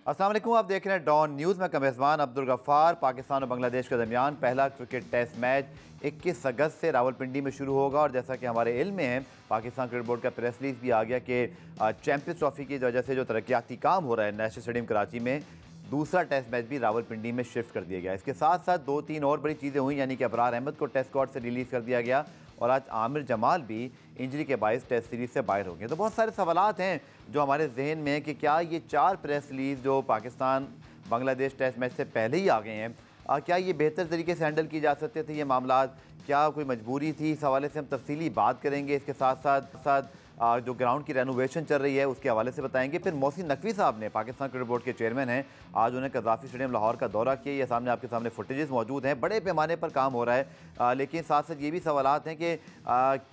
अस्सलाम वालेकुम, आप देख रहे हैं डॉन न्यूज़ में मेज़बान अब्दुल गफ्फार। पाकिस्तान और बांग्लादेश के दरमियान पहला क्रिकेट टेस्ट मैच 21 अगस्त से रावलपिंडी में शुरू होगा और जैसा कि हमारे इल्म में है, पाकिस्तान क्रिकेट बोर्ड का प्रेस रिलीज भी आ गया कि चैंपियंस ट्रॉफी की वजह से जो तरक्याती काम हो रहा है नेशनल स्टेडियम कराची में, दूसरा टेस्ट मैच भी रावलपिंडी में शिफ्ट कर दिया गया। इसके साथ साथ 2-3 और बड़ी चीज़ें हुई, यानी कि अबरार अहमद को टेस्ट स्क्वाड से रिलीज़ कर दिया गया और आज आमिर जमाल भी इंजरी के बायस टेस्ट सीरीज़ से बाहर हो गए। तो बहुत सारे सवालात हैं जो हमारे जहन में हैं कि क्या ये 4 प्रेस रिलीज़ जो पाकिस्तान बांग्लादेश टेस्ट मैच से पहले ही आ गए हैं, क्या ये बेहतर तरीके से हैंडल की जा सकते थे ये मामला, क्या कोई मजबूरी थी? इस हवाले से हम तफसीली बात करेंगे। इसके साथ साथ जो ग्राउंड की रेनोवेशन चल रही है उसके हवाले से बताएंगे। फिर मोहसिन नकवी साहब ने, पाकिस्तान क्रिकेट बोर्ड के चेयरमैन हैं, आज उन्हें कज़ाफ़ी स्टेडियम लाहौर का दौरा किया। ये सामने आपके सामने फुटेजेस मौजूद हैं, बड़े पैमाने पर काम हो रहा है, लेकिन साथ साथ ये भी सवालात हैं कि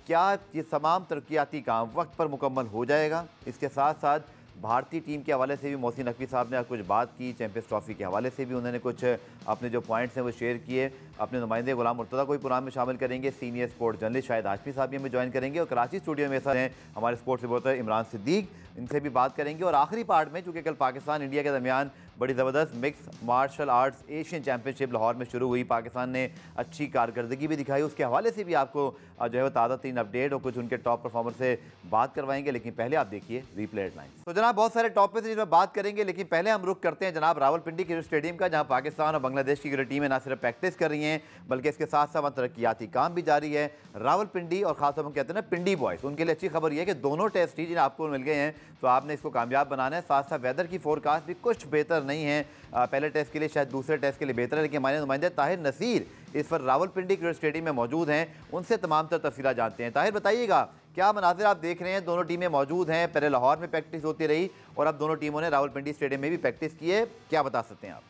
क्या ये तमाम तरक्याती काम वक्त पर मुकम्मल हो जाएगा। इसके साथ साथ भारतीय टीम के हवाले से भी मोहसिन नकवी साहब ने कुछ बात की, चैंपियंस ट्रॉफी के हवाले से भी उन्होंने कुछ अपने जो पॉइंट्स हैं वो शेयर किए। अपने नुमाइंदे गुलाम मुर्तज़ा को भी प्रोग्राम में शामिल करेंगे। Senior sports journalist Shahid Hashmi साहब भी हमें ज्वाइन करेंगे और कराची स्टूडियो में सर हैं हमारे स्पोर्ट्स रिपोर्टर इमरान सिद्दीक, इनसे भी बात करेंगे। और आखिरी पार्ट में, चूँकि कल पाकिस्तान इंडिया के दरमियान बड़ी ज़बरदस्त mix martial arts Asian championship Lahore में शुरू हुई, पाकिस्तान ने अच्छी कारकर्दगी भी दिखाई, उसके हवाले से भी आपको जो है वो ताज़ा तीन अपडेट और कुछ उनके टॉप परफॉर्मर से बात करवाएंगे। लेकिन पहले आप देखिए रिप्ले हेडलाइन। तो जनाब बहुत सारे टॉप पे से जिसमें बात करेंगे, लेकिन पहले हम रुख करते हैं जनाब रावलपिंडी क्रिकेट स्टेडियम का, जहाँ पाकिस्तान और बांग्लादेश की क्रिकेट टीमें ना सिर्फ प्रैक्टिस कर रही हैं बल्कि इसके साथ साथ तरक्याती काम भी जारी है। रावलपिंडी और खासतौर पर कहते हैं ना पिंडी बॉयज़, उनके लिए अच्छी खबर यह है कि दोनों टेस्ट ही जिन्हें आपको मिल गए हैं, तो आपने इसको कामयाब बनाना है। साथ साथ वेदर की फोरकास्ट भी कुछ बेहतर नहीं है, पहले टेस्ट के लिए शायद दूसरे टेस्ट के लिए बेहतर है, लेकिन हमारे नुमाइंदे ताहिर नसीर इस पर रावलपिंडी क्रिकेट स्टेडियम में मौजूद हैं, उनसे तमाम तर तफसीलात जानते हैं। ताहिर बताइएगा, क्या मनाज़िर आप देख रहे हैं? दोनों टीमें मौजूद हैं, पहले लाहौर में प्रैक्टिस होती रही और अब दोनों टीमों ने रावलपिंडी स्टेडियम में भी प्रैक्टिस की है, क्या बता सकते हैं आप?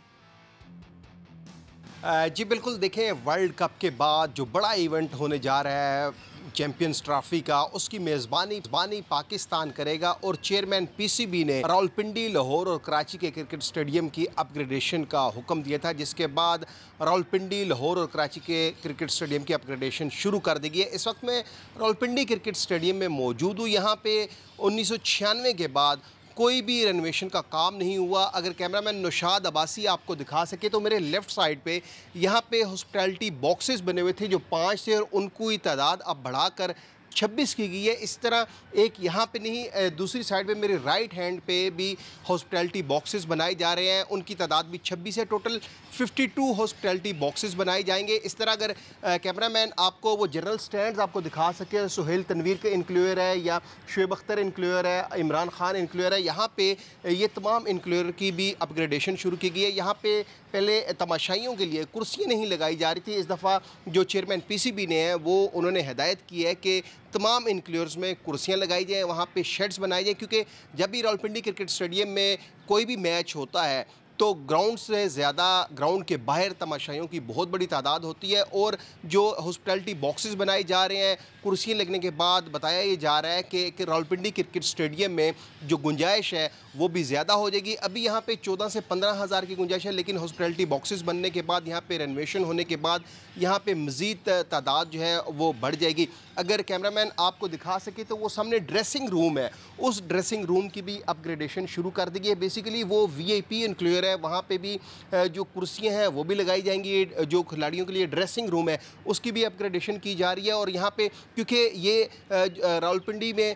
जी बिल्कुल, देखें वर्ल्ड कप के बाद जो बड़ा इवेंट होने जा रहा है चैंपियंस ट्रॉफी का, उसकी मेज़बानी पाकिस्तान करेगा और चेयरमैन पीसीबी ने रावलपिंडी, लाहौर और कराची के क्रिकेट स्टेडियम की अपग्रेडेशन का हुक्म दिया था, जिसके बाद रावलपिंडी, लाहौर और कराची के क्रिकेट स्टेडियम की अपग्रेडेशन शुरू कर दी गई है। इस वक्त मैं रावलपिंडी क्रिकेट स्टेडियम में मौजूद हूँ। यहाँ पे 1996 के बाद कोई भी रेनोवेशन का काम नहीं हुआ। अगर कैमरामैन नौशाद अब्बासी आपको दिखा सके तो मेरे लेफ़्ट साइड पे यहाँ पे हॉस्पिटैलिटी बॉक्सेस बने हुए थे जो 5 थे और उनकी तादाद अब बढ़ाकर 26 की गई है। इस तरह एक यहाँ पे नहीं, दूसरी साइड पे मेरे राइट हैंड पे भी हॉस्पिटैलिटी बॉक्सेस बनाए जा रहे हैं, उनकी तादाद भी 26 है। टोटल 52 हॉस्पिटैलिटी बॉक्सेस बनाए जाएंगे। इस तरह अगर कैमरामैन आपको वो जनरल स्टैंड्स आपको दिखा सके, सुहेल तनवीर का इंक्लूयर है या शुएब अख्तर इंक्लूयर है, इमरान खान इंक्लूयर है, यहाँ पे ये तमाम इंक्लूयर की भी अपग्रेडेशन शुरू की गई है। यहाँ पे पहले तमाशाइयों के लिए कुर्सियाँ नहीं लगाई जा रही थी, इस दफ़ा जो चेयरमैन पीसीबी ने है वो उन्होंने हिदायत की है कि तमाम इंक्लूयर्स में कुर्सियाँ लगाई जाएँ, वहाँ पे शेड्स बनाए जाएँ, क्योंकि जब भी रावलपिंडी क्रिकेट स्टेडियम में कोई भी मैच होता है तो ग्राउंड से ज़्यादा ग्राउंड के बाहर तमाशाइयों की बहुत बड़ी तादाद होती है। और जो हॉस्पिटैलिटी बॉक्सेस बनाए जा रहे हैं, कुर्सियाँ लगने के बाद बताया ये जा रहा है कि रावलपिंडी क्रिकेट स्टेडियम में जो गुंजाइश है वो भी ज़्यादा हो जाएगी। अभी यहाँ पे 14 से 15 हज़ार की गुंजाइश है, लेकिन हॉस्पिटैलिटी बॉक्सेस बनने के बाद, यहाँ पे रेनोवेशन होने के बाद यहाँ पे मज़ीद तादाद जो है वो बढ़ जाएगी। अगर कैमरामैन आपको दिखा सके तो वो सामने ड्रेसिंग रूम है, उस ड्रेसिंग रूम की भी अपग्रेडेशन शुरू कर दी गई है। बेसिकली वो वीआईपी इंक्लूयर है, वहाँ पे भी जो कुर्सियाँ हैं वो भी लगाई जाएंगी। जो खिलाड़ियों के लिए ड्रेसिंग रूम है उसकी भी अपग्रेडेशन की जा रही है। और यहाँ पे क्योंकि ये रावलपिंडी में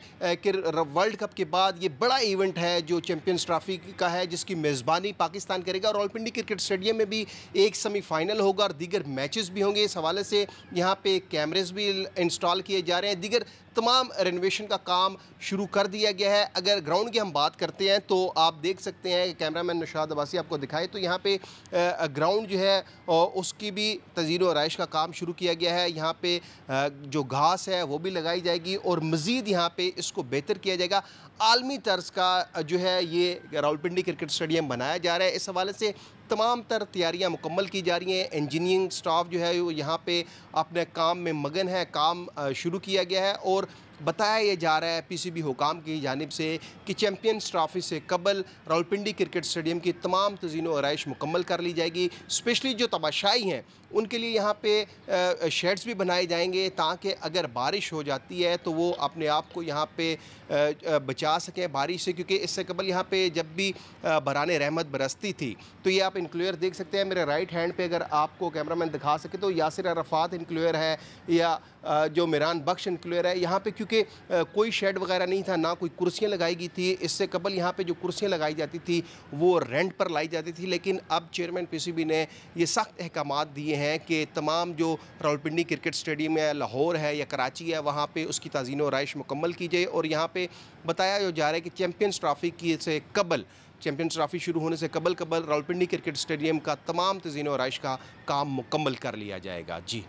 वर्ल्ड कप के बाद ये बड़ा इवेंट है जो चैंपियंस ट्रॉफी का है, जिसकी मेज़बानी पाकिस्तान करेगा। रावलपिंडी क्रिकेट स्टेडियम में भी एक सेमीफाइनल होगा और दीगर मैचेस भी होंगे। इस हवाले से यहाँ पे कैमरेज भी इंस्टॉल किए जा रहे हैं, दीगर तमाम रेनोवेशन का काम शुरू कर दिया गया है। अगर ग्राउंड की हम बात करते हैं तो आप देख सकते हैं, कैमरामैन नौशाद अब्बासी आपको दिखाए तो यहाँ पे ग्राउंड जो है उसकी भी तज़ीर व आराइश का काम शुरू किया गया है। यहाँ पे जो घास है वो भी लगाई जाएगी और मज़ीद यहाँ पे इसको बेहतर किया जाएगा। आलमी तर्ज का जो है ये रावलपिंडी क्रिकेट स्टेडियम बनाया जा रहा है। इस हवाले से तमाम तर तैयारियां मुकम्मल की जा रही हैं। इंजीनियरिंग स्टाफ जो है वो यहाँ पे अपने काम में मगन है, काम शुरू किया गया है और बताया यह जा रहा है पीसीबी हुकाम की जानिब से कि चैम्पियंस ट्रॉफी से कबल रावलपिंडी क्रिकेट स्टेडियम की तमाम तज़ीनो आराइश मुकम्मल कर ली जाएगी। स्पेशली जो तमाशाई हैं उनके लिए यहाँ पे शेड्स भी बनाए जाएंगे ताकि अगर बारिश हो जाती है तो वो अपने आप को यहाँ पे बचा सकें बारिश से, क्योंकि इससे कबल यहाँ पे जब भी बराने रहमत बरसती थी तो ये आप इंक्लूयर देख सकते हैं मेरे राइट हैंड पे, अगर आपको कैमरामैन दिखा सके तो यासिर अरफात इंक्लूयर है या जो मिरान बख्श इंक्लूयर है। यहाँ पे क्योंकि कोई शेड वगैरह नहीं था, ना कोई कुर्सियाँ लगाई गई थी। इससे कबल यहाँ पे जो कुर्सियाँ लगाई जाती थी वो रेंट पर लाई जाती थी, लेकिन अब चेयरमैन पीसीबी ने ये सख्त अहकामात दिए हैं कि तमाम जो रावलपिंडी क्रिकेट स्टेडियम है, लाहौर है या कराची है, वहाँ पे उसकी ताज़ीनो आराइश मुकम्मल की जाए। और यहाँ पे बताया जा रहा है कि चैम्पियंस ट्रॉफी की से कबल, चैम्पियंस ट्रॉफी शुरू होने से कबल रावलपिंडी क्रिकेट स्टेडियम का तमाम तज़ीनो आराइश का काम मुकम्मल कर लिया जाएगा। जी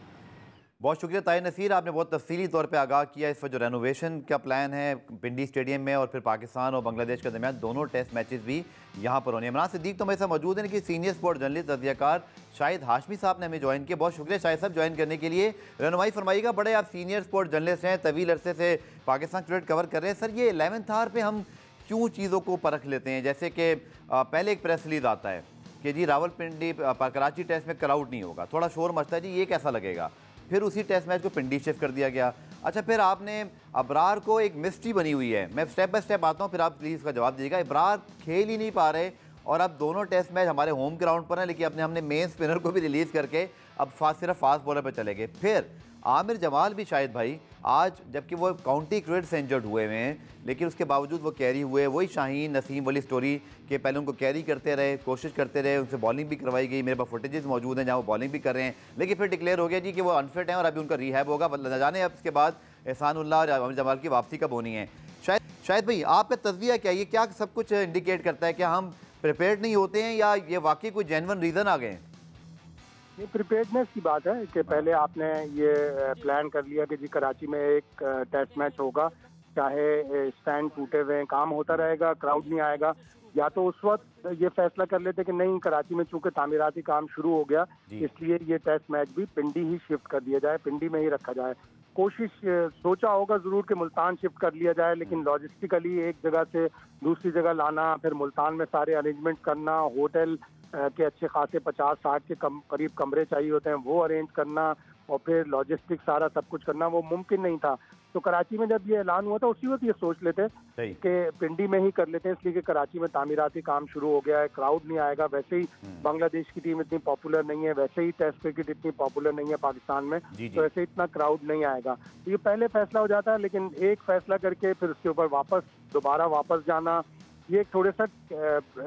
बहुत शुक्रिया ताहिर नसीर, आपने बहुत तफसीली तौर पे आगाह किया इस पर जो रेनोवेशन का प्लान है पिंडी स्टेडियम में और फिर पाकिस्तान और बांग्लादेश के दरमियान दोनों टेस्ट मैचेस भी यहाँ पर होने हैं। इमरान सिद्दीक तो मेरे साथ मौजूद हैं, लेकिन सीनियर स्पोर्ट जर्नलिस्ट तजज़ियाकार शाहिद हाशमी साहब ने हमें ज्वाइन किया। बहुत शुक्रिया शाहिद साहब ज्वाइन करने के लिए। रहनुमाई फरमाइएगा, बड़े आप सीनियर स्पोर्ट जर्नलिस्ट हैं, तवील अरसे से पाकिस्तान क्रिकेट कवर कर रहे हैं। सर, ये 11th आवर पर हम क्यों चीज़ों को परख लेते हैं? जैसे कि पहले एक प्रेस रिलीज आता है कि जी रावलपिंडी कराची टेस्ट में क्राउड नहीं होगा, थोड़ा शोर मचता है, जी ये कैसा लगेगा। फिर उसी टेस्ट मैच को पिंडी शिफ्ट कर दिया गया। अच्छा, फिर आपने अबरार को, एक मिस्ट्री बनी हुई है, मैं स्टेप बाय स्टेप आता हूँ फिर आप प्लीज़ इसका जवाब दीजिएगा। अबरार खेल ही नहीं पा रहे और अब दोनों टेस्ट मैच हमारे होम ग्राउंड पर हैं, लेकिन हमने मेन स्पिनर को भी रिलीज़ करके अब सिर्फ फास्ट बॉलर पर चले गए। फिर आमिर जमाल भी शायद भाई आज, जबकि वो काउंटी क्रिकेट से इंजर्ड हुए हुए हैं, लेकिन उसके बावजूद वो कैरी हुए। वही शाहीन नसीम वाली स्टोरी के पहले उनको कैरी करते रहे, कोशिश करते रहे, उनसे बॉलिंग भी करवाई गई। मेरे पास फुटेजेस मौजूद हैं जहाँ वो बॉलिंग भी कर रहे हैं, लेकिन फिर डिक्लेयर हो गया जी कि वो अनफिट हैं और अभी उनका रिहैब होगा। न जाने अब इसके बाद एहसानुल्लाह और आमिर जमाल की वापसी कब होनी है। शायद भाई आपका तजविया क्या, ये क्या सब कुछ इंडिकेट करता है? क्या हम प्रिपेयर्ड नहीं होते हैं या ये वाकई कोई जेन्युइन रीज़न आ गए हैं? ये प्रिपेयर्डनेस की बात है कि पहले आपने ये प्लान कर लिया कि जी कराची में एक टेस्ट मैच होगा, चाहे स्टैंड टूटे हुए हैं, काम होता रहेगा, क्राउड नहीं आएगा। या तो उस वक्त ये फैसला कर लेते कि नहीं, कराची में चूंकि तामीराती काम शुरू हो गया इसलिए ये टेस्ट मैच भी पिंडी ही शिफ्ट कर दिया जाए, पिंडी में ही रखा जाए। कोशिश सोचा होगा ज़रूर कि मुल्तान शिफ्ट कर लिया जाए, लेकिन लॉजिस्टिकली एक जगह से दूसरी जगह लाना, फिर मुल्तान में सारे अरेंजमेंट करना, होटल के अच्छे खासे 50-60 के करीब कमरे चाहिए होते हैं, वो अरेंज करना और फिर लॉजिस्टिक सारा सब कुछ करना वो मुमकिन नहीं था। तो कराची में जब ये ऐलान हुआ था उसी वक्त ये सोच लेते कि पिंडी में ही कर लेते हैं, इसलिए कि कराची में तामीराती काम शुरू हो गया है, क्राउड नहीं आएगा। वैसे ही बांग्लादेश की टीम इतनी पॉपुलर नहीं है, वैसे ही टेस्ट क्रिकेट इतनी पॉपुलर नहीं है पाकिस्तान में, तो ऐसे इतना क्राउड नहीं आएगा। तो ये पहले फैसला हो जाता है, लेकिन एक फैसला करके फिर उसके ऊपर दोबारा वापस जाना, ये थोड़े सा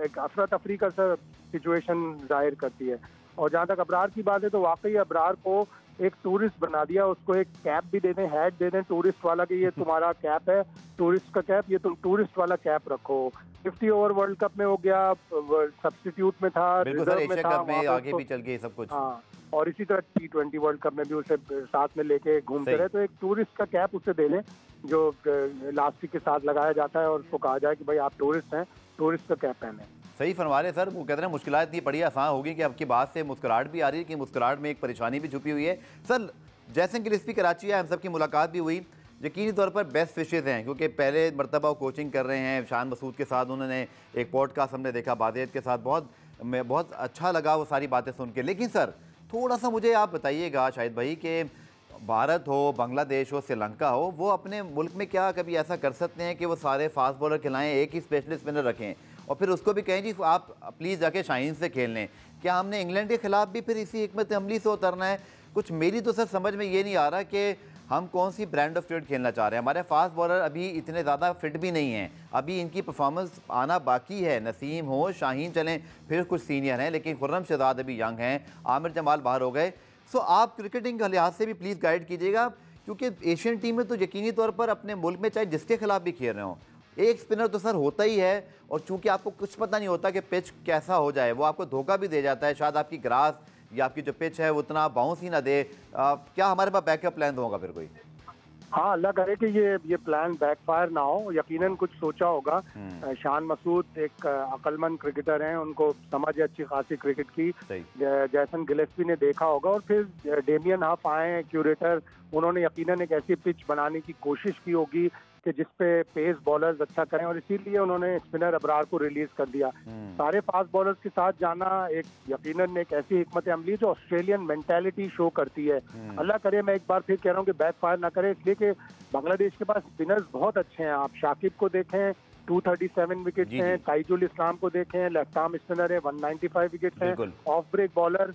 एक अफरा तफरी का सिचुएशन जाहिर करती है। और जहाँ तक अबरार की बात है तो वाकई अबरार को एक टूरिस्ट बना दिया, उसको एक कैप भी दे दें, हैट दे दें टूरिस्ट वाला कि ये तुम्हारा कैप है, टूरिस्ट का कैप, ये तुम टूरिस्ट वाला कैप रखो। 50 ओवर वर्ल्ड कप में हो गया, सब्स्टिट्यूट में था, रिजर्व में था, आगे भी चल गए सब कुछ। हाँ, और इसी तरह T20 वर्ल्ड कप में भी उसे साथ में लेके घूमते रहे। तो एक टूरिस्ट का कैप उसे दे दें जो इलास्टिक के साथ लगाया जाता है और उसको कहा जाए कि भाई आप टूरिस्ट हैं, टूरिस्ट का कैप पहने। सही फरमा रहे सर, वो कहते हैं मुश्किलात इतनी बड़ी आसान होगी कि आपकी बात से मुस्कुराहट भी आ रही है कि मुस्कुराहट में एक परेशानी भी छुपी हुई है। सर, जैसे गिलस्पी कराची है, हम सब की मुलाकात भी हुई, यकीनी तौर पर बेस्ट विशेज़ हैं क्योंकि पहले मरतबा वो कोचिंग कर रहे हैं। शान मसूद के साथ उन्होंने एक पॉडकास्ट हमने देखा, बादियत के साथ, बहुत अच्छा लगा वो सारी बातें सुन के। लेकिन सर थोड़ा सा मुझे आप बताइएगा शाहिद भाई कि भारत हो, बांग्लादेश हो, श्रीलंका हो, वो अपने मुल्क में क्या कभी ऐसा कर सकते हैं कि वो सारे फास्ट बॉलर खिलाएं, एक ही स्पेशलिस्ट स्पिनर रखें और फिर उसको भी कहें जी आप प्लीज़ जाके शाहीन से खेल लें? क्या हमने इंग्लैंड के ख़िलाफ़ भी फिर इसी हिकमत अमली से उतरना है? कुछ मेरी तो सर समझ में ये नहीं आ रहा कि हम कौन सी ब्रांड ऑफ क्रिकेट खेलना चाह रहे हैं। हमारे फास्ट बॉलर अभी इतने ज़्यादा फिट भी नहीं हैं, अभी इनकी परफॉर्मेंस आना बाकी है। नसीम हो, शाहीन चलें, फिर कुछ सीनियर हैं, लेकिन खुर्रम शहजाद अभी यंग हैं, आमिर जमाल बाहर हो गए। सो आप क्रिकेटिंग के लिहाज से भी प्लीज़ गाइड कीजिएगा क्योंकि एशियन टीम में तो यकीनी तौर पर अपने मुल्क में चाहे जिसके खिलाफ भी खेल रहे हों, एक स्पिनर तो सर होता ही है। और चूंकि आपको कुछ पता नहीं होता कि पिच कैसा हो जाए, वो आपको धोखा भी दे जाता है। शायद आपकी ग्रास या आपकी जो पिच है वो उतना बाउंस ही ना दे। क्या हमारे पास बैकअप प्लान होगा फिर कोई? हाँ, अल्लाह करे कि ये प्लान बैकफायर ना हो। यकीनन कुछ सोचा होगा। शान मसूद एक अक्लमंद क्रिकेटर हैं, उनको समझ है अच्छी खासी क्रिकेट की। जैसन गिलेस्पी ने देखा होगा और फिर डेमियन हफ आए क्यूरेटर, उन्होंने यकीनन एक ऐसी पिच बनाने की कोशिश की होगी कि जिसपे पेस बॉलर्स अच्छा करें, और इसीलिए उन्होंने स्पिनर अबरार को रिलीज कर दिया। सारे फास्ट बॉलर्स के साथ जाना एक यकीनन एक ऐसी हिकमत अमली जो ऑस्ट्रेलियन मेंटालिटी शो करती है। अल्लाह करे, मैं एक बार फिर कह रहा हूँ कि बैकफायर ना करे, इसलिए कि बांग्लादेश के पास स्पिनर्स बहुत अच्छे हैं। आप शाकिब को देखें, 237 विकेट हैं। ताइजुल इस्लाम को देखें, लेफ्ट आर्म स्पिनर है, 195 विकेट हैं। Off break bowler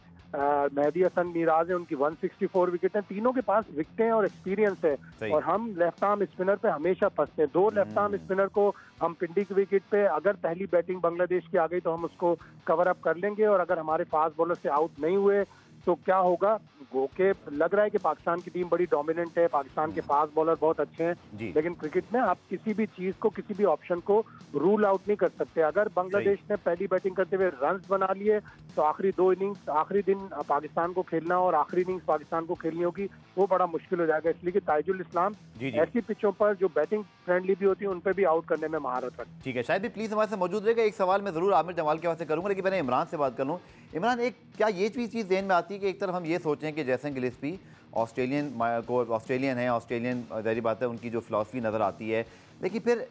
Mehidy Hasan Miraz है, उनकी 164 विकेट हैं। तीनों के पास विकेटें और एक्सपीरियंस है। और हम लेफ्ट आर्म स्पिनर पे हमेशा फंसते हैं। 2 लेफ्ट आर्म स्पिनर को हम पिंडी की विकेट पे, अगर पहली बैटिंग बांग्लादेश की आ गई तो हम उसको कवर अप कर लेंगे, और अगर हमारे फास्ट बॉलर से आउट नहीं हुए तो क्या होगा। ओके, लग रहा है कि पाकिस्तान की टीम बड़ी डोमिनेंट है, पाकिस्तान के फास्ट बॉलर बहुत अच्छे हैं, लेकिन क्रिकेट में आप किसी भी चीज को, किसी भी ऑप्शन को रूल आउट नहीं कर सकते। अगर बांग्लादेश ने पहली बैटिंग करते हुए रन्स बना लिए तो आखिरी 2 इनिंग्स, आखिरी दिन पाकिस्तान को खेलना और आखिरी इनिंग्स पाकिस्तान को खेलनी होगी, वो बड़ा मुश्किल हो जाएगा। इसलिए कि ताइजुल इस्लाम ऐसी पिचों पर जो बैटिंग फ्रेंडली भी होती है उन पर भी आउट करने में महारत रखती है। ठीक है, शायद भी प्लीज हमारे साथ मौजूद रहेगा। एक सवाल मैं जरूर आमिर जमाल के वास्ते करूंगा, लेकिन मैंने इमरान से बात कर लूँ। इमरान, एक क्या ये चीज़ ज़हन में आती है कि एक तरफ हम ये सोचें कि जैसन गिलेस्पी ऑस्ट्रेलियन है, ऑस्ट्रेलियन ज़ाहिर बात है उनकी जो फिलॉसफी नज़र आती है, लेकिन फिर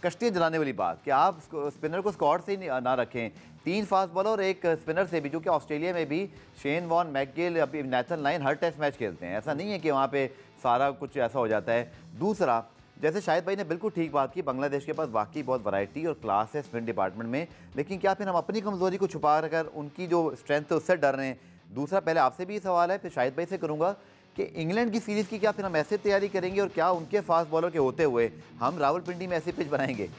कश्तियाँ जलाने वाली बात कि आप स्पिनर को स्क्वाड से ही ना रखें। 3 फास्ट बॉलर और एक स्पिनर से भी, जो कि ऑस्ट्रेलिया में भी शेन वॉन, मैकगिल, अभी नेथन लाइन हर टेस्ट मैच खेलते हैं। ऐसा नहीं है कि वहाँ पे सारा कुछ ऐसा हो जाता है। दूसरा, जैसे शाहिद भाई ने बिल्कुल ठीक बात की, बांग्लादेश के पास वाकई बहुत वैरायटी और क्लास है स्पिन डिपार्टमेंट में, लेकिन क्या फिर हम अपनी कमज़ोरी को छुपा कर उनकी जो स्ट्रेंथ है उससे डर रहे हैं? दूसरा, पहले आपसे भी सवाल है, फिर शाहिद भाई से करूँगा कि इंग्लैंड की सीरीज़ की क्या फिर हम ऐसे तैयारी करेंगे, और क्या उनके फास्ट बॉलर के होते हुए हम रावलपिंडी में ऐसी पिच बनाएंगे?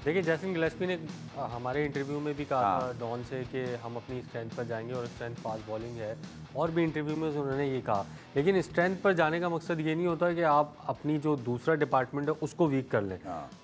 देखिए, जैसन गिलेस्पी ने हमारे इंटरव्यू में भी कहा था डॉन से कि हम अपनी स्ट्रेंथ पर जाएंगे और स्ट्रेंथ फास्ट बॉलिंग है, और भी इंटरव्यू में उन्होंने ये कहा। लेकिन स्ट्रेंथ पर जाने का मकसद ये नहीं होता कि आप अपनी जो दूसरा डिपार्टमेंट है उसको वीक कर लें।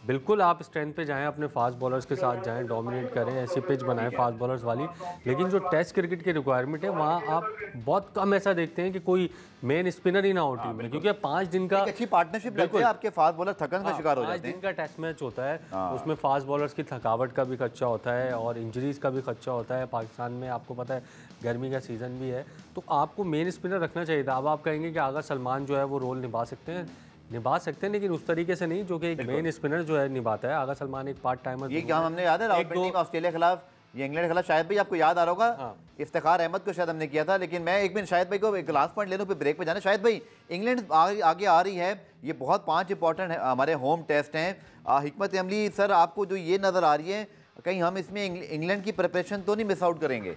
बिल्कुल आप स्ट्रेंथ पे जाएं, अपने फास्ट बॉलर्स के साथ जाएं, डोमिनेट करें, ऐसी पिच बनाएं फास्ट बॉलर्स वाली। लेकिन जो टेस्ट क्रिकेट की रिक्वायरमेंट है वहाँ आप बहुत कम ऐसा देखते हैं कि कोई मेन स्पिनर ही ना हो टीम में, क्योंकि 5 दिन का अच्छी पार्टनरशिप रहती है, आपके फास्ट बॉलर थकन का शिकार हो जाते हैं। 5 दिन का टेस्ट मैच होता है, उसमें फास्ट बॉलर्स की थकावट का भी खर्चा होता है और इंजरीज का भी खर्चा होता है। पाकिस्तान में आपको पता है गर्मी का सीज़न भी है, तो आपको मेन स्पिनर रखना चाहिए था। अब आप कहेंगे कि आगा सलमान जो है वो रोल निभा सकते हैं, लेकिन उस तरीके से नहीं जो कि एक मेन स्पिनर जो है निभाता है। आगा सलमान एक पार्ट टाइमर। ये क्या हमने याद है रावलपिंडी में ऑस्ट्रेलिया के खिलाफ, ये इंग्लैंड के खिलाफ, शायद भाई आपको याद आ रहा होगा, इफ्तिखार अहमद को शायद हमने किया था। लेकिन मैं एक मिनट शायद भाई को एक लास्ट पॉइंट ले लूँ, फिर ब्रेक पे जाना। शायद भाई, इंग्लैंड आगे आ रही है, ये बहुत 5 इंपॉर्टेंट हमारे होम टेस्ट हैं। हिकमत अमली सर, आपको जो ये नज़र आ रही है, कहीं हम इसमें इंग्लैंड की प्रिपरेशन तो नहीं मिस आउट करेंगे?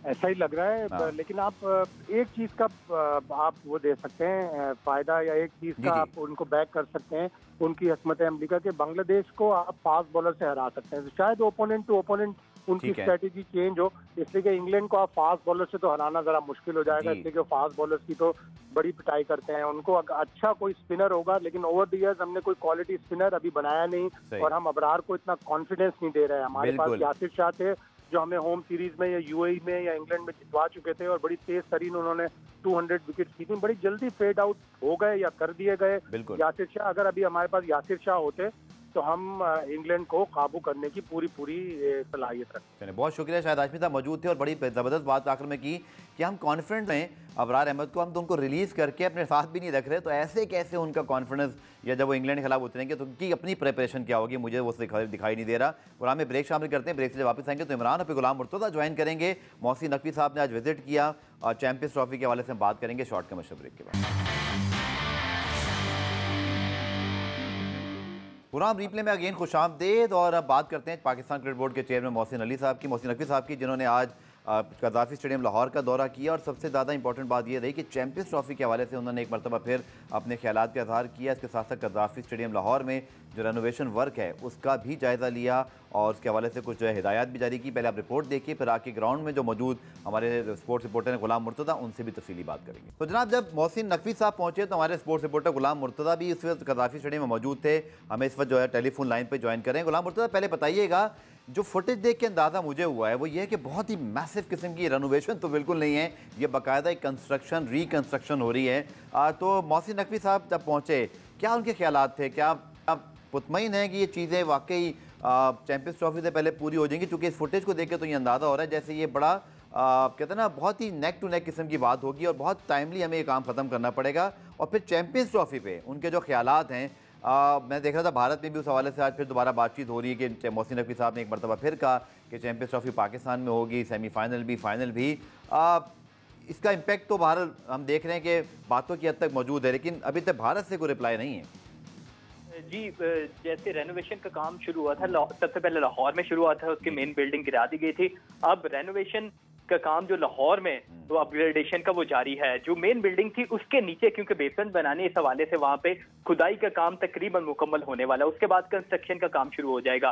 ऐसा ही लग रहा है। लेकिन आप एक चीज का आप वो दे सकते हैं फायदा, या एक चीज का आप उनको बैक कर सकते हैं, उनकी हिकमत अमली का, कि बांग्लादेश को आप फास्ट बॉलर से हरा सकते हैं। तो शायद ओपोनेंट टू ओपोनेंट उनकी स्ट्रेटेजी चेंज हो, इसलिए कि इंग्लैंड को आप फास्ट बॉलर से तो हराना जरा मुश्किल हो जाएगा, इसलिए कि फास्ट बॉलर्स की तो बड़ी पिटाई करते हैं। उनको अच्छा कोई स्पिनर होगा, लेकिन ओवर द इयर्स हमने कोई क्वालिटी स्पिनर अभी बनाया नहीं, और हम अबरार को इतना कॉन्फिडेंस नहीं दे रहे हैं। हमारे पास यासिर शाह थे जो हमें होम सीरीज में या यूएई में या इंग्लैंड में जितवा चुके थे, और बड़ी तेज तरीन उन्होंने 200 विकेट की थी। बड़ी जल्दी फेड आउट हो गए या कर दिए गए यासिर शाह। अगर अभी हमारे पास यासिर शाह होते तो हम इंग्लैंड को काबू करने की पूरी सलाहियत रखते हैं। बहुत शुक्रिया, शायद हाशमी साहब मौजूद थे और बड़ी ज़बरदस्त बात आखिर में की कि हम कॉन्फिडेंट हैं अबरार अहमद को, हम तो उनको रिलीज़ करके अपने साथ भी नहीं रख रहे, तो ऐसे कैसे उनका कॉन्फिडेंस, या जब वो इंग्लैंड के खिलाफ उतरेंगे तो उनकी अपनी प्रिपरेशन क्या होगी, मुझे वो दिखाई नहीं दे रहा। और हमें ब्रेक शामिल करते हैं, ब्रेक से जब वापस आएंगे तो इमरान और फिर गुलाम मुर्तज़ा ज्वाइन करेंगे। मोहसिन नकवी साहब ने आज विजिट किया और चैंपियंस ट्रॉफी के हवाले से हम बात करेंगे शॉर्ट कमर्शियल ब्रेक के बाद। प्रोग्राम रिप्ले में अगेन खुशामदीद, और अब बात करते हैं पाकिस्तान क्रिकेट बोर्ड के चेयरमैन मोहसिन नकवी साहब की, जिन्होंने आज कज़ाफ़ी स्टेडियम लाहौर का दौरा किया। और सबसे ज़्यादा इंपॉर्टेंट बात यह रही कि चैंपियंस ट्रॉफी के हवाले से उन्होंने एक मरतबा फिर अपने ख्यालात का इज़हार किया। इसके साथ साथ कज़ाफ़ी स्टेडियम लाहौर में जो रेनोवेशन वर्क है उसका भी जायज़ा लिया और उसके हवाले से कुछ जो है हिदायत भी जारी की। पहले आप रिपोर्ट देखिए, फिर आके ग्राउंड में जो मौजूद हमारे स्पोर्ट्स रिपोर्टर हैं गुलाम मुर्तज़ा, उनसे भी तफसीली बात करेंगे। तो जनाब, जब मोहसिन नकवी साहब पहुंचे तो हमारे स्पोर्ट्स रिपोर्टर गुलाम मुर्तज़ा भी इस वक्त कज़ाफ़ी स्टेडियम में मौजूद थे, हमें इस वक्त जो है टेलीफोन लाइन पर ज्वाइन करें। गुलाम मुर्तज़ा, पहले बताइएगा जो फुटेज देख के अंदाज़ा मुझे हुआ है वो ये है कि बहुत ही मैसिव किस्म की रेनोवेशन तो बिल्कुल नहीं है, ये बाकायदा एक कंस्ट्रक्शन रिकंस्ट्रक्शन हो रही है। तो मोहसिन नकवी साहब जब पहुँचे, क्या उनके ख्यालात थे? क्या आप मुतमईन हैं कि ये चीज़ें वाकई चैंपियंस ट्रॉफी से पहले पूरी हो जाएंगी? चूँकि इस फुटेज को देख के तो ये अंदाज़ा हो रहा है जैसे ये बड़ा कहते हैं ना बहुत ही नेक टू नेक किस्म की बात होगी और बहुत टाइमली हमें ये काम ख़त्म करना पड़ेगा। और फिर चैंपियंस ट्रॉफी पे उनके जो ख्यालात हैं, मैं देख रहा था भारत में भी उस हवाले से आज फिर दोबारा बातचीत हो रही है कि मोहसिन नकवी साहब ने एक मरतबा फिर कहा कि चैंपियंस ट्रॉफी पाकिस्तान में होगी, सेमीफाइनल भी, फाइनल भी। इसका इम्पैक्ट तो भारत हम देख रहे हैं कि बातों की हद तक मौजूद है, लेकिन अभी तक भारत से कोई रिप्लाई नहीं है। जी, जैसे रेनोवेशन का काम शुरू हुआ था, सबसे पहले लाहौर में शुरू हुआ था, उसकी मेन बिल्डिंग गिरा दी गई थी। अब रेनोवेशन का काम जो लाहौर में तो अपग्रेडेशन का वो जारी है। जो मेन बिल्डिंग थी उसके नीचे क्योंकि बेसमेंट बनाने, इस हवाले से वहां पे खुदाई का काम तकरीबन मुकम्मल होने वाला है। उसके बाद कंस्ट्रक्शन का काम शुरू हो जाएगा।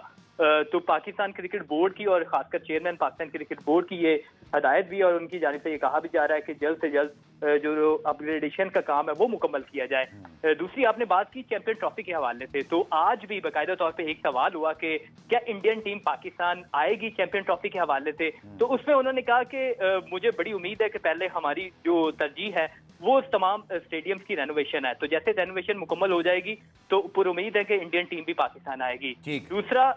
तो पाकिस्तान क्रिकेट बोर्ड की और खासकर चेयरमैन पाकिस्तान क्रिकेट बोर्ड की ये हदायत भी और उनकी जानिब से ये कहा भी जा रहा है कि जल्द से जल्द जो अपग्रेडेशन का काम है वो मुकम्मल किया जाए। दूसरी आपने बात की चैंपियन ट्रॉफी के हवाले से, तो आज भी बाकायदा तौर पे एक सवाल हुआ कि क्या इंडियन टीम पाकिस्तान आएगी चैंपियन ट्रॉफी के हवाले से। तो उसमें उन्होंने कहा कि मुझे बड़ी उम्मीद है कि पहले हमारी जो तरजीह है वो तमाम स्टेडियम्स की रेनोवेशन है। तो जैसे रेनोवेशन मुकम्मल हो जाएगी तो पूरी उम्मीद है कि इंडियन टीम भी पाकिस्तान आएगी। दूसरा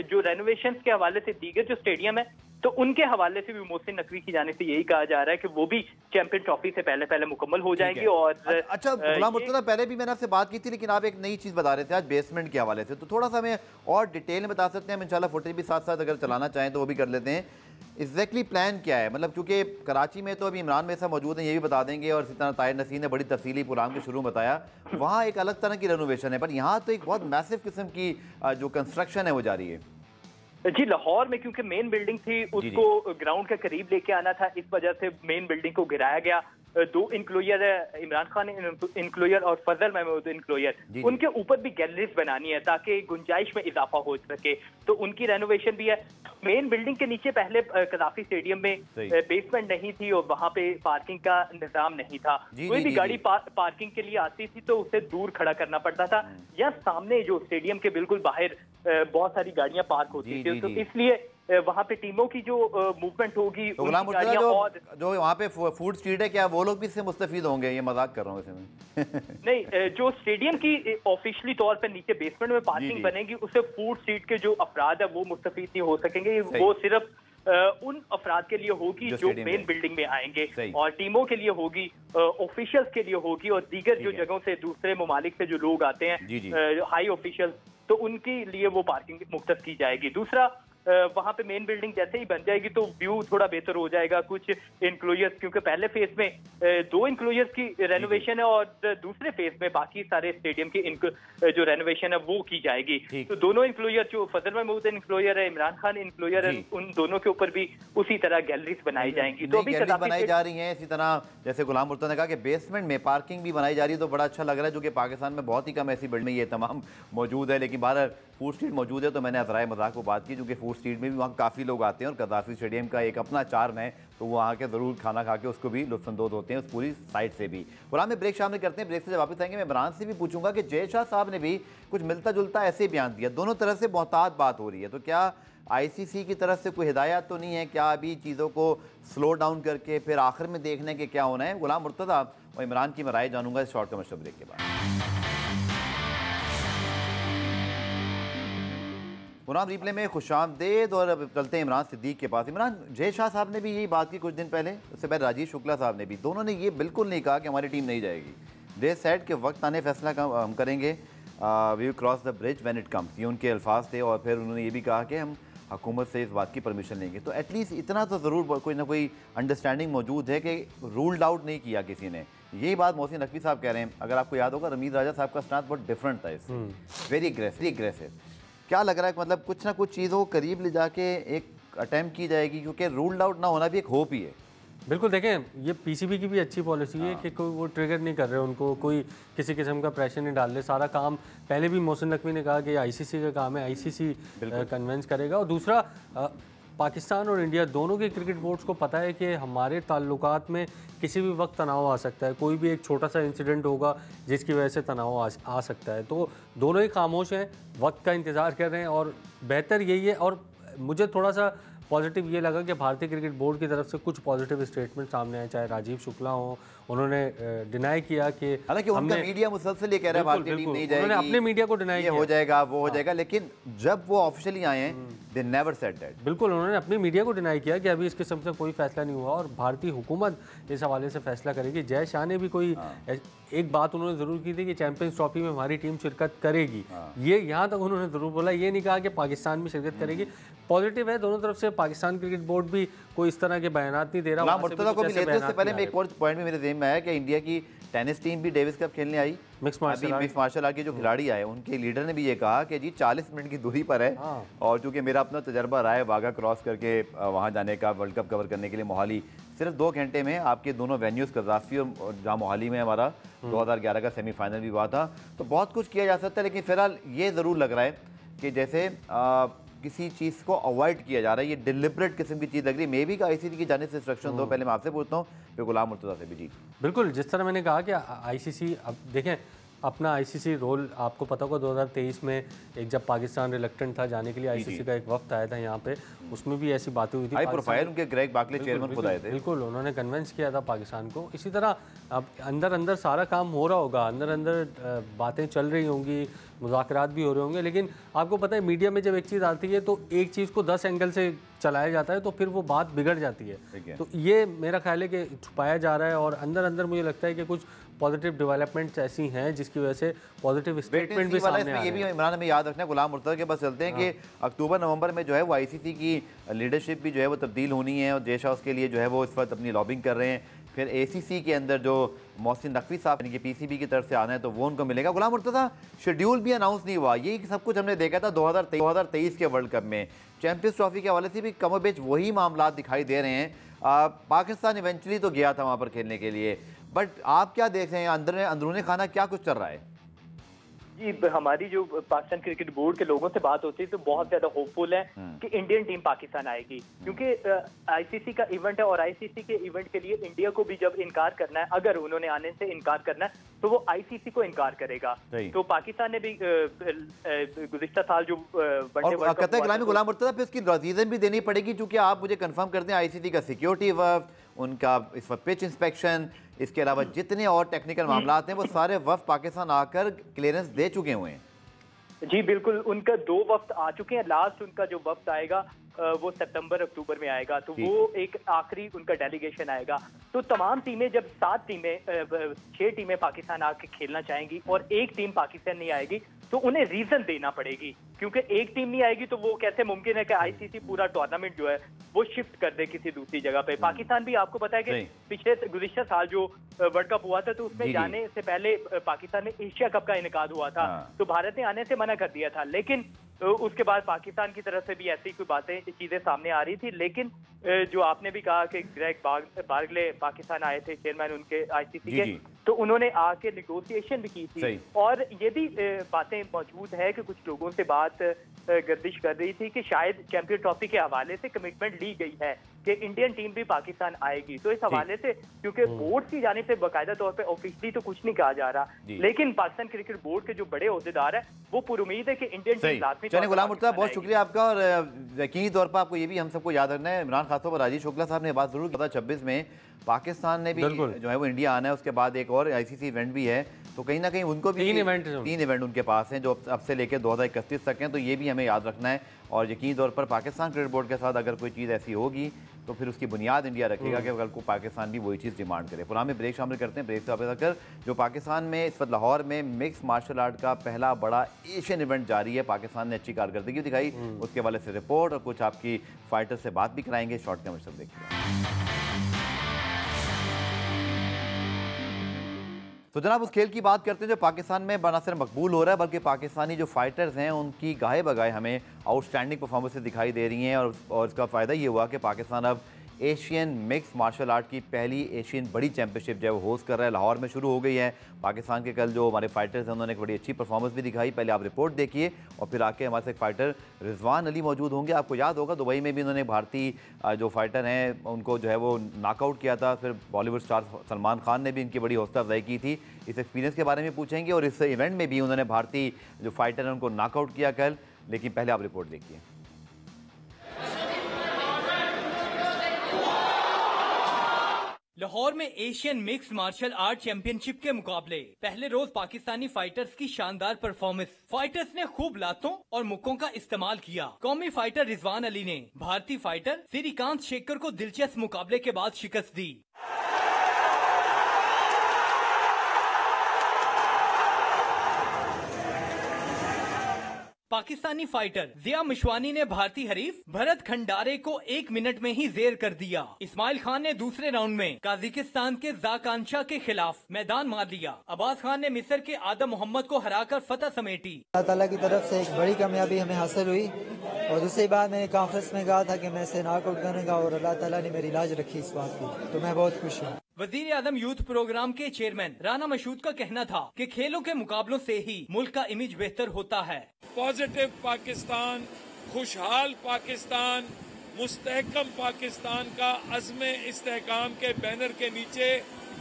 जो रेनोवेशन के हवाले से दीगर जो स्टेडियम है तो उनके हवाले से भी मोहसिन नकवी की जाने से यही कहा जा रहा है कि वो भी चैंपियन ट्रॉफी से पहले पहले मुकम्मल हो जाएंगे। और अच्छा गुलाम मुर्तज़ा, पहले भी मैंने आपसे बात की थी लेकिन आप एक नई चीज़ बता रहे थे आज बेसमेंट के हवाले से, तो थोड़ा सा हमें और डिटेल में बता सकते हैं? हम इंशाल्लाह फुटेज भी साथ साथ अगर चलाना चाहें तो वो भी कर लेते हैं। एग्जैक्टली प्लान क्या है? मतलब क्योंकि कराची में तो अभी इमरान मेसा मौजूद हैं, ये भी बता देंगे, और इसी तरह ताहिर नसीर ने बड़ी तफसीली प्रोग्राम के शुरू में बताया, वहाँ एक अलग तरह की रेनोवेशन है, पर यहाँ तो एक बहुत मैसिव किस्म की जो कंस्ट्रक्शन है वो जारी है। जी, लाहौर में क्योंकि मेन बिल्डिंग थी उसको ग्राउंड के करीब लेके आना था, इस वजह से मेन बिल्डिंग को गिराया गया। दो इंक्लोयर है, इमरान खान इंक्लोयर और फजल महमूद इंक्लोयर, उनके ऊपर भी गैलरीज बनानी है ताकि गुंजाइश में इजाफा हो सके, तो उनकी रेनोवेशन भी है। मेन बिल्डिंग के नीचे पहले कदाफी स्टेडियम में बेसमेंट नहीं थी और वहां पे पार्किंग का निजाम नहीं था। कोई भी गाड़ी पार्किंग के लिए आती थी तो उसे दूर खड़ा करना पड़ता था, या सामने जो स्टेडियम के बिल्कुल बाहर बहुत सारी गाड़ियां पार्क होती थी, तो इसलिए वहाँ पे टीमों की जो मूवमेंट होगी, तो जो वहाँ पे फूड स्ट्रीट है, क्या वो लोग भी इससे मुस्तफीद होंगे? ये मजाक कर रहा हूँ वैसे नहीं, जो स्टेडियम की ऑफिशियली तौर पे नीचे बेसमेंट में पार्किंग बनेगी, उससे फूड स्ट्रीट के जो अफराद है वो मुस्तफीद नहीं हो सकेंगे। वो सिर्फ उन अफराद के लिए होगी जो मेन बिल्डिंग में आएंगे, और टीमों के लिए होगी, ऑफिशियल्स के लिए होगी, और दीगर जो जगहों से दूसरे ममालिक से जो लोग आते हैं हाई ऑफिशियल, तो उनके लिए वो पार्किंग मुख्तस की जाएगी। दूसरा, वहां पे मेन बिल्डिंग जैसे ही बन जाएगी तो व्यू थोड़ा बेहतर हो जाएगा। कुछ इंक्लोजर्स, क्योंकि पहले फेज में 2 इंक्लोजर्स की रेनोवेशन है और दूसरे फेज में बाकी सारे स्टेडियम की जो रेनोवेशन है वो की जाएगी। तो दोनों इंक्लोजर, जो फजल महमूद इंक्लोजर है, इमरान खान इंक्लोजर है, उन दोनों के ऊपर भी उसी तरह गैलरीज बनाई जाएंगी। तो अभी बनाई जा रही है। इसी तरह जैसे गुलाम मुर्तज़ा ने कहा कि बेसमेंट में पार्किंग भी बनाई जा रही है, तो बड़ा अच्छा लग रहा है, जो कि पाकिस्तान में बहुत ही कम ऐसी बिल्डिंग ये तमाम मौजूद है। लेकिन बाहर फूड स्ट्रीट मौजूद है, तो मैंने अज़राए मजाक को बात की, क्योंकि फूड स्ट्रीट में भी वहाँ काफ़ी लोग आते हैं और कदाफी स्टेडियम का एक अपना चार्म है, तो वो आके ज़रूर खाना खा के उसको भी लुत्फ़अंदोज़ होते हैं उस पूरी साइड से भी। पुराने में ब्रेक शामिल करते हैं, ब्रेक से जब वापस आएंगे मैं इमरान से भी पूछूंगा कि जय शाह साहब ने भी कुछ मिलता जुलता ऐसे बयान दिया, दोनों तरफ से मोहतात बात हो रही है, तो क्या ICC की तरफ से कोई हिदायत तो नहीं है? क्या अभी चीज़ों को स्लो डाउन करके फिर आखिर में देखने के क्या होना है? गुलाम मुर्तज़ा और इमरान की मैं राय जानूंगा इस शॉर्ट कमर्शियल ब्रेक के बाद। पुराम रिप्ले में खुशामदेद, और अब चलते हैं इमरान सिद्दीक के पास। इमरान, जय शाह साहब ने भी यही बात की कुछ दिन पहले, उससे पहले राजीव शुक्ला साहब ने भी, दोनों ने ये बिल्कुल नहीं कहा कि हमारी टीम नहीं जाएगी। दे सेड के वक्त आने फैसला हम करेंगे, we will cross the bridge when it comes, ये उनके अल्फाज थे। और फिर उन्होंने ये भी कहा कि हम हुकूमत से इस बात की परमिशन लेंगे। तो एटलीस्ट इतना तो ज़रूर कोई ना कोई अंडरस्टैंडिंग मौजूद है कि रूल्ड आउट नहीं किया किसी ने। यही बात मोहसिन नकवी साहब कह रहे हैं। अगर आपको याद होगा, रमीज़ राजा साहब का स्टांस बहुत डिफरेंट था इससे, वेरी एग्रेसिव। क्या लग रहा है कि मतलब कुछ ना कुछ चीज़ों को करीब ले जाके एक अटैम्प्ट की जाएगी, क्योंकि रूल्ड आउट ना होना भी एक होप ही है। बिल्कुल, देखें, ये PCB की भी अच्छी पॉलिसी है कि कोई वो ट्रिगर नहीं कर रहे, उनको कोई किसी किस्म का प्रेशर नहीं डाल रहे। सारा काम पहले भी मोहसिन नकवी ने कहा कि ICC का काम है, ICC कन्विंस करेगा। और दूसरा, पाकिस्तान और इंडिया दोनों के क्रिकेट बोर्ड्स को पता है कि हमारे ताल्लुकात में किसी भी वक्त तनाव आ सकता है, कोई भी एक छोटा सा इंसिडेंट होगा जिसकी वजह से तनाव आ सकता है। तो दोनों ही खामोश हैं, वक्त का इंतज़ार कर रहे हैं, और बेहतर यही है। और मुझे थोड़ा सा पॉजिटिव ये लगा कि भारतीय क्रिकेट बोर्ड की तरफ से कुछ पॉजिटिव स्टेटमेंट सामने आए, चाहे राजीव शुक्ला हो, उन्होंने डिनाई किया कि हालांकि उनका मीडिया मुसलसल ये कह रहा है भारतीय टीम नहीं जाएगी, उन्होंने अपने मीडिया को डिनाई ये किया, हो जाएगा वो हो जाएगा, लेकिन जब वो ऑफिशियली आए हैं दे नेवर सेड दैट। बिल्कुल, उन्होंने अपनी मीडिया को डिनाई किया कि अभी इस किस्म से कोई फैसला नहीं हुआ और भारतीय हुकूमत इस हवाले से फैसला करेगी। जय शाह ने भी कोई एक बात उन्होंने ज़रूर की थी कि चैंपियंस ट्रॉफी में हमारी टीम शिरकत करेगी, ये यहाँ तक उन्होंने ज़रूर बोला, ये नहीं कहा कि पाकिस्तान भी शिरकत करेगी। पॉजिटिव है दोनों तरफ से, पाकिस्तान क्रिकेट बोर्ड भी कोई इस तरह के बयानात नहीं दे रहा। मुर्तज़ा को भी लेते हैं, उससे पहले मैं एक और पॉइंट भी मेरे ज़हन में आया कि इंडिया की टेनिस टीम भी डेविस कप खेलने आई, मिक्स मार्शल आर्ट के जो खिलाड़ी आए उनके लीडर ने भी ये कहा कि जी 40 मिनट की दूरी पर है, और चूंकि मेरा अपना तजर्बा रहा है वाघा क्रॉस करके वहाँ जाने का, वर्ल्ड कप कवर करने के लिए मोहाली, सिर्फ 2 घंटे में आपके दोनों वेन्यूज़ कज़ाफ़ी और जहाँ मोहाली में हमारा 2011 का सेमीफाइनल भी हुआ था, तो बहुत कुछ किया जा सकता है। लेकिन फिलहाल ये ज़रूर लग रहा है कि जैसे किसी चीज़ को अवॉइड किया जा रहा है, ये डिलिबरेट किस्म की चीज़ लग रही है। मे बी का आईसीसी की जाने से इंस्ट्रक्शन दो। पहले मैं आपसे पूछता हूँ, फिर गुलाम मुर्तज़ा से भी। जी बिल्कुल, जिस तरह मैंने कहा कि आईसीसी, अब देखें अपना आईसीसी रोल आपको पता होगा 2023 में एक जब पाकिस्तान रिलक्टेंट था जाने के लिए, आईसीसी का एक वक्त आया था यहाँ पे, उसमें भी ऐसी बातें हुई थी। हाई प्रोफाइल उनके ग्रेग बार्कले चेयरमैन खुद आए थे। बिल्कुल, उन्होंने कन्विंस किया था पाकिस्तान को। इसी तरह अब अंदर अंदर सारा काम हो रहा होगा, अंदर अंदर बातें चल रही होंगी, मुज़ाकरात भी हो रहे होंगे, लेकिन आपको पता है मीडिया में जब एक चीज़ आती है तो एक चीज़ को 10 एंगल से चलाया जाता है तो फिर वो बात बिगड़ जाती है। तो ये मेरा ख्याल है कि छुपाया जा रहा है और अंदर अंदर मुझे लगता है कि कुछ पॉजिटिव डेवलपमेंट्स ऐसी हैं जिसकी वजह से पॉजिटिव स्टेटमेंट भी सामने आ रहे हैं। ये भी इमरान हमें याद रखना है, गुलाम मुर्तज़ा के पास चलते हैं कि अक्टूबर नवंबर में जो है वो आईसीसी की लीडरशिप भी जो है वो तब्दील होनी है और जय शाह उसके लिए जो है वो इस वक्त अपनी लॉबिंग कर रहे हैं। फिर एसीसी के अंदर जो मोहसिन नकवी साहब यानी कि पीसीबी की तरफ से आना है तो वो उनको मिलेगा। गुलाम मुर्तज़ा, शेड्यूल भी अनाउंस नहीं हुआ, ये सब कुछ हमने देखा था 2023 के वर्ल्ड कप में। चैंपियंस ट्रॉफी के हवाले से भी कमो बेच वही मामला दिखाई दे रहे हैं। पाकिस्तान इवेंचुअली तो गया था वहाँ पर खेलने के लिए, बट आप क्या देख रहे हैं अंदरूनी खाना क्या कुछ चल रहा है? जी, हमारी जो पाकिस्तान क्रिकेट बोर्ड के लोगों से बात होती है तो बहुत ज्यादा होपफुल है कि इंडियन टीम पाकिस्तान आएगी, क्योंकि आईसीसी का इवेंट है और आईसीसी के इवेंट के लिए इंडिया को भी जब इनकार करना है, अगर उन्होंने आने से इनकार करना है तो वो आईसीसी को इनकार करेगा। तो पाकिस्तान ने भी गुज़िश्ता साल जो गुलाम मुर्तज़ा पे उसकी रीजन भी देनी पड़ेगी, क्योंकि आप मुझे कंफर्म कर दें आईसीसी का सिक्योरिटी वर्क, उनका इस वक्त पिच इंस्पेक्शन, इसके अलावा जितने और टेक्निकल मामला हैं वो सारे वफ्द पाकिस्तान आकर क्लियरेंस दे चुके हुए हैं। जी बिल्कुल, उनका 2 वफ्द आ चुके हैं। लास्ट उनका जो वफ्द आएगा वो सितंबर अक्टूबर में आएगा, तो वो एक आखिरी उनका डेलीगेशन आएगा। तो तमाम टीमें, जब 6 टीमें पाकिस्तान आके खेलना चाहेंगी और एक टीम पाकिस्तान नहीं आएगी तो उन्हें रीजन देना पड़ेगी, क्योंकि एक टीम नहीं आएगी तो वो कैसे मुमकिन है कि आईसीसी पूरा टूर्नामेंट जो है वो शिफ्ट कर दे किसी दूसरी जगह पे। पाकिस्तान भी आपको पता है कि पिछले गुज़िश्ता साल जो वर्ल्ड कप हुआ था तो उसमें जाने से पहले पाकिस्तान में एशिया कप का इनेकाद हुआ था, तो भारत ने आने से मना कर दिया था, लेकिन उसके बाद पाकिस्तान की तरफ से भी ऐसी कोई बातें चीजें सामने आ रही थी। लेकिन जो आपने भी कहा कि ग्रेग बार्कले पाकिस्तान आए थे, चेयरमैन उनके आईसीसी के, तो उन्होंने आके निगोशिएशन भी की थी और ये भी बातें मौजूद है कि कुछ लोगों से बात गर्दिश कर रही थी कि शायद चैंपियन ट्रॉफी के हवाले से कमिटमेंट ली गई है कि इंडियन टीम भी पाकिस्तान आएगी। तो इस हवाले से क्योंकि बोर्ड की जाने से बाकायदा तौर पे ऑफिशियली तो कुछ नहीं कहा जा रहा, लेकिन पाकिस्तान क्रिकेट बोर्ड के जो बड़े ओहदेदार है वो पूरी है कि इंडियन टीम लाजमी। चलिए गुलाम मुर्तज़ा, बहुत शुक्रिया आपका, और यकीनी तौर पर आपको ये भी हम सबको याद रखना है, इमरान खासतौर पर राजीव शुक्ला साहब ने बात जरूर की था 26 में पाकिस्तान ने भी जो है वो इंडिया आना है, उसके बाद एक और आईसीसी इवेंट भी है, तो कहीं ना कहीं उनको भी 3 इवेंट उनके पास हैं जो अब से लेकर 2031 तक हैं, तो ये भी हमें याद रखना है। और यकीनी तौर पर पाकिस्तान क्रिकेट बोर्ड के साथ अगर कोई चीज़ ऐसी होगी तो फिर उसकी बुनियाद इंडिया रखेगा कि कल को पाकिस्तान भी वही चीज़ डिमांड करे। पुराने ब्रेक शामिल करते हैं, ब्रेक से वापस आकर जो पाकिस्तान में इस वक्त लाहौर में मिक्स मार्शल आर्ट का पहला बड़ा एशियन इवेंट जारी है, पाकिस्तान ने अच्छी कारकर्दगी दिखाई, उसके वाले से रिपोर्ट और कुछ आपकी फाइटर से बात भी कराएंगे। शॉर्ट के मशहूर देखिए। तो जनाब उस खेल की बात करते हैं जो पाकिस्तान में न सिर्फ मकबूल हो रहा है बल्कि पाकिस्तानी जो फाइटर्स हैं उनकी गाहे बगाहे हमें आउटस्टैंडिंग परफॉर्मेंसेस दिखाई दे रही हैं, और इसका फ़ायदा ये हुआ कि पाकिस्तान अब एशियन मिक्स मार्शल आर्ट की पहली एशियन बड़ी चैंपियनशिप जो है वो होस्ट कर रहा है, लाहौर में शुरू हो गई है। पाकिस्तान के कल जो हमारे फाइटर्स हैं उन्होंने एक बड़ी अच्छी परफॉर्मेंस भी दिखाई, पहले आप रिपोर्ट देखिए और फिर आके हमारे साथ फाइटर रिजवान अली मौजूद होंगे। आपको याद होगा दुबई में भी उन्होंने भारतीय जो फाइटर हैं उनको जो है वो नॉकआउट किया था, फिर बॉलीवुड स्टार सलमान खान ने भी इनकी बड़ी हौसला अफजाई की थी। इस एक्सपीरियंस के बारे में पूछेंगे और इस इवेंट में भी उन्होंने भारतीय जो फाइटर हैं उनको नॉकआउट किया कल, लेकिन पहले आप रिपोर्ट देखिए। लाहौर में Asian mix martial art championship के मुकाबले। पहले रोज पाकिस्तानी फाइटर्स की शानदार परफॉर्मेंस। फाइटर्स ने खूब लातों और मुक्कों का इस्तेमाल किया। कौमी फाइटर रिजवान अली ने भारतीय फाइटर श्रीकांत शेखर को दिलचस्प मुकाबले के बाद शिकस्त दी। पाकिस्तानी फाइटर जिया मिशवानी ने भारतीय हरीफ भरत खंडारे को 1 मिनट में ही जेर कर दिया। इस्माइल खान ने दूसरे राउंड में काजिकिस्तान के जाकांशा के खिलाफ मैदान मार लिया। अब्बास खान ने मिस्र के आदम मोहम्मद को हराकर फतह समेटी। अल्लाह ताला की तरफ से एक बड़ी कामयाबी हमें हासिल हुई और दूसरी बात मैंने कॉन्फ्रेंस में कहा था कि मैं इसे नॉकआउट करूंगा और अल्लाह ताला ने मेरी लाज रखी इस बात की, तो मैं बहुत खुश हूँ। वजीर आजम यूथ प्रोग्राम के चेयरमैन राना मशहूद का कहना था कि खेलों के मुकाबलों से ही मुल्क का इमेज बेहतर होता है। पॉजिटिव पाकिस्तान, खुशहाल पाकिस्तान, मुस्तहकम पाकिस्तान का अज़्म इस्तेहकाम के बैनर के नीचे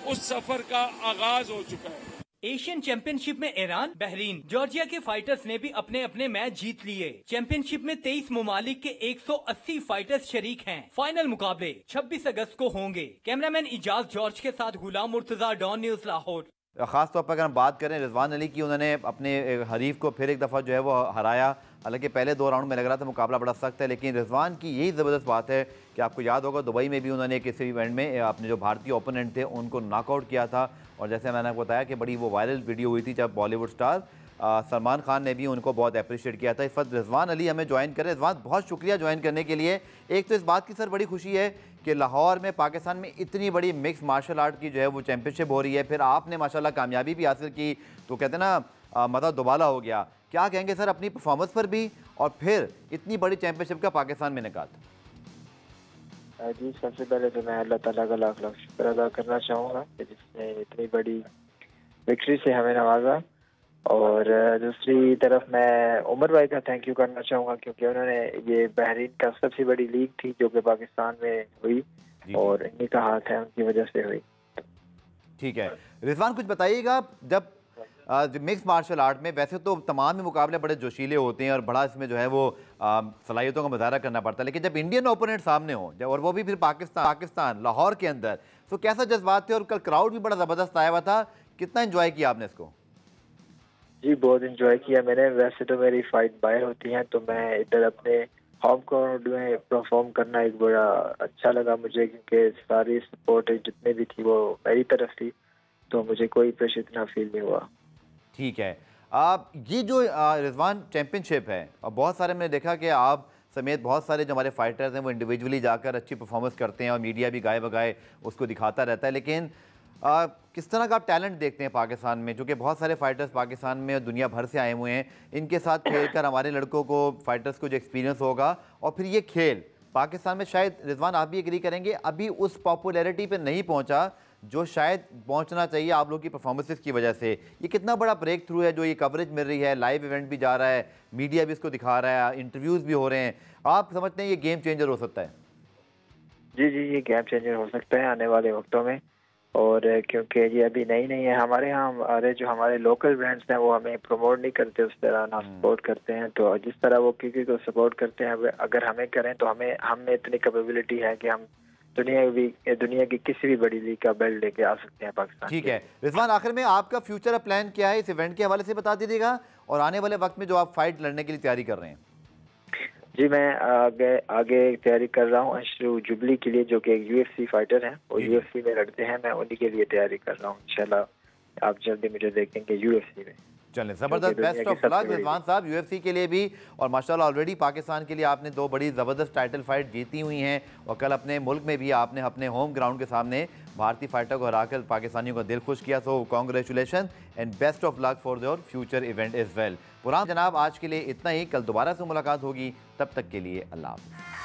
उस सफर का आगाज हो चुका है। एशियन चैंपियनशिप में ईरान, बहरीन, जॉर्जिया के फाइटर्स ने भी अपने अपने मैच जीत लिए। चैंपियनशिप में 23 ममालिक के 180 फाइटर्स शरीक हैं। फाइनल मुकाबले 26 अगस्त को होंगे। कैमरामैन इजाज जॉर्ज के साथ गुलाम मुर्तजा, डॉन न्यूज लाहौर। ख़ास तौर पर अगर हम बात करें रिजवान अली की, उन्होंने अपने हरीफ को फिर एक दफ़ा जो है वो हराया। हालांकि पहले 2 राउंड में लग रहा था मुकाबला बड़ा सख्त है, लेकिन रिजवान की यही ज़बरदस्त बात है कि आपको याद होगा दुबई में भी उन्होंने किसी इवेंट में अपने जो भारतीय ओपोनेंट थे उनको नॉकआउट किया था। और जैसे मैंने आपको बताया कि बड़ी वो वायरल वीडियो हुई थी जब बॉलीवुड स्टार सलमान खान ने भी उनको बहुत अप्रिशिएट किया था। इस वक्त रिजवान अली हमें ज्वाइन करें। रिजवान, बहुत शुक्रिया ज्वाइन करने के लिए। एक तो इस बात की सर बड़ी खुशी है कि लाहौर में, पाकिस्तान में इतनी बड़ी मिक्स मार्शल आर्ट की जो है वो चैंपियनशिप हो रही है, फिर आपने माशाल्लाह कामयाबी भी हासिल की, तो कहते हैं ना मतलब दुबाला हो गया। क्या कहेंगे सर अपनी परफॉर्मेंस पर भी, और फिर इतनी बड़ी चैंपियनशिप का पाकिस्तान में निकात? जी, सबसे पहले तो मैं अल्लाह ताला का लाख लाख शुक्र अदा करना चाहूँगा कि जिसने इतनी बड़ी विक्ट्री से हमें नवाजा। और दूसरी तरफ मैं उमर भाई का थैंक यू करना चाहूँगा क्योंकि उन्होंने, ये बहरीन का सबसे बड़ी लीग थी जो कि पाकिस्तान में हुई और इन्हीं का हाथ है, उनकी वजह से हुई। ठीक है रिजवान, कुछ बताइएगा, जब मिक्स मार्शल आर्ट में वैसे तो तमाम ही मुकाबले बड़े जोशीले होते हैं और बड़ा इसमें जो है वो सलाहियतों का मुजाहरा करना पड़ता है, लेकिन जब इंडियन ओपोनेंट सामने हो जब, और वो भी फिर पाकिस्तान लाहौर के अंदर, तो कैसा जज्बात थे? और कल क्राउड भी बड़ा ज़बरदस्त आया हुआ था, कितना एंजॉय किया आपने इसको? जी, बहुत एंजॉय किया मैंने। वैसे तो मेरी फाइट बाहर होती है, तो मैं इधर अपने होम ग्राउंड में परफॉर्म करना एक बड़ा अच्छा लगा मुझे, क्योंकि सारी सपोर्ट जितने भी थी वो मेरी तरफ थी, तो मुझे कोई प्रेशर इतना फील नहीं हुआ। ठीक है, ये जो रिजवान चैंपियनशिप है, और बहुत सारे मैंने देखा कि आप समेत बहुत सारे जो हमारे फाइटर्स हैं वो इंडिविजुअली जाकर अच्छी परफॉर्मेंस करते हैं और मीडिया भी गाए बगाए उसको दिखाता रहता है, लेकिन किस तरह का आप टैलेंट देखते हैं पाकिस्तान में, जो कि बहुत सारे फाइटर्स पाकिस्तान में और दुनिया भर से आए हुए हैं, इनके साथ खेलकर हमारे लड़कों को, फाइटर्स को जो एक्सपीरियंस होगा, और फिर ये खेल पाकिस्तान में शायद, रिजवान आप भी एग्री करेंगे, अभी उस पॉपुलैरिटी पे नहीं पहुंचा जो शायद पहुंचना चाहिए आप लोगों की परफॉर्मेंसेस की वजह से। ये कितना बड़ा ब्रेक थ्रू है जो ये कवरेज मिल रही है, लाइव इवेंट भी जा रहा है, मीडिया भी इसको दिखा रहा है, इंटरव्यूज़ भी हो रहे हैं, आप समझते हैं ये गेम चेंजर हो सकता है? जी, ये गेम चेंजर हो सकता है आने वाले वक्तों में, और क्योंकि ये अभी नहीं है हमारे यहाँ, जो हमारे लोकल ब्रांड्स हैं वो हमें प्रमोट नहीं करते उस तरह, ना सपोर्ट करते हैं। तो जिस तरह वो क्रिकेट को सपोर्ट करते हैं, अगर हमें करें तो हमें इतनी कैपेबिलिटी है कि हम दुनिया की किसी भी बड़ी लीग का बेल्ट लेके आ सकते हैं पाकिस्तान। ठीक है रिजवान, आखिर में आपका फ्यूचर प्लान क्या है इस इवेंट के हवाले से बता दीजिएगा, और आने वाले वक्त में जो आप फाइट लड़ने के लिए तैयारी कर रहे हैं? जी, मैं आगे तैयारी कर रहा हूँ अशरू जुबली के लिए, जो कि एक UFC फाइटर हैं, वो UFC में लड़ते हैं, मैं उन्हीं के लिए तैयारी कर रहा हूँ। इंशाल्लाह आप जल्दी मुझे देखेंगे UFC में। चलें, ज़बरदस्त, बेस्ट ऑफ लक रिजवान साहब UFC के लिए भी, और माशाल्लाह ऑलरेडी पाकिस्तान के लिए आपने 2 बड़ी ज़बरदस्त टाइटल फाइट जीती हुई हैं, और कल अपने मुल्क में भी आपने अपने होम ग्राउंड के सामने भारतीय फाइटर को हराकर पाकिस्तानियों का दिल खुश किया। So congratulation and best of luck for your future event as well. पुरान जनाब, आज के लिए इतना ही, कल दोबारा से मुलाकात होगी, तब तक के लिए अल्लाह हाफ़िज़।